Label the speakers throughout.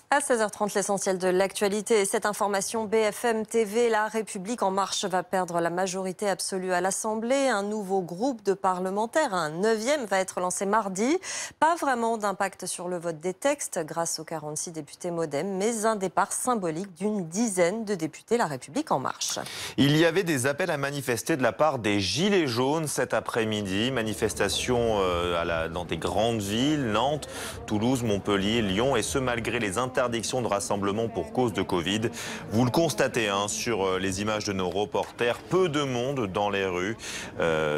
Speaker 1: À 16h30, l'essentiel de l'actualité. Et cette information BFM TV, La République En Marche va perdre la majorité absolue à l'Assemblée. Un nouveau groupe de parlementaires, un 9e, va être lancé mardi. Pas vraiment d'impact sur le vote des textes grâce aux 46 députés MoDem, mais un départ symbolique d'une dizaine de députés La République En Marche.
Speaker 2: Il y avait des appels à manifester de la part des Gilets jaunes cet après-midi. Manifestation dans des grandes villes, Nantes, Toulouse, Montpellier, Lyon, et ce malgré les interdictions de rassemblement pour cause de Covid. Vous le constatez sur les images de nos reporters, peu de monde dans les rues.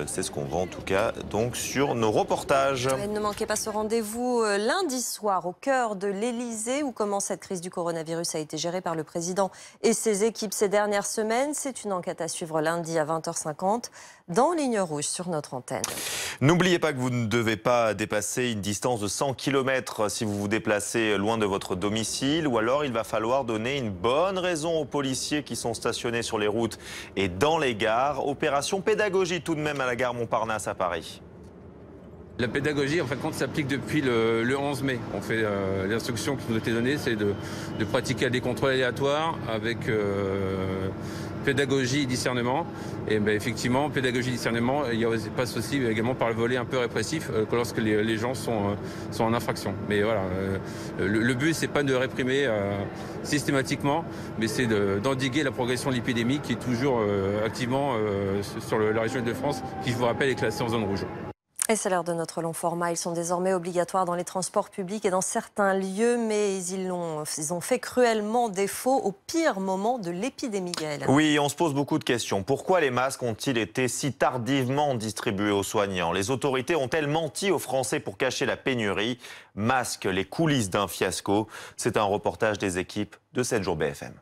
Speaker 2: C'est ce qu'on voit en tout cas donc sur nos reportages.
Speaker 1: Ne manquez pas ce rendez-vous lundi soir au cœur de l'Elysée, où comment cette crise du coronavirus a été gérée par le président et ses équipes ces dernières semaines. C'est une enquête à suivre lundi à 20h50 dans Ligne Rouge sur notre antenne.
Speaker 2: N'oubliez pas que vous ne devez pas dépasser une distance de 100 km si vous vous déplacez loin de votre domicile, ou alors il va falloir donner une bonne raison aux policiers qui sont stationnés sur les routes et dans les gares. Opération pédagogie tout de même à la gare Montparnasse à Paris.
Speaker 3: La pédagogie, en fin de compte, s'applique depuis le 11 mai. On fait l'instruction qui nous a été donnée, c'est de pratiquer des contrôles aléatoires avec pédagogie et discernement. Et effectivement, pédagogie et discernement, il passe aussi également par le volet un peu répressif lorsque les gens sont en infraction. Mais voilà, le but, c'est pas de réprimer systématiquement, mais c'est d'endiguer la progression de l'épidémie qui est toujours activement sur la région de France, qui, je vous rappelle, est classée en zone rouge.
Speaker 1: Et c'est l'heure de notre long format. Ils sont désormais obligatoires dans les transports publics et dans certains lieux, mais ils ont fait cruellement défaut au pire moment de l'épidémie, Gaël.
Speaker 2: Oui, on se pose beaucoup de questions. Pourquoi les masques ont-ils été si tardivement distribués aux soignants? Les autorités ont-elles menti aux Français pour cacher la pénurie? Masques, les coulisses d'un fiasco. C'est un reportage des équipes de 7 jours BFM.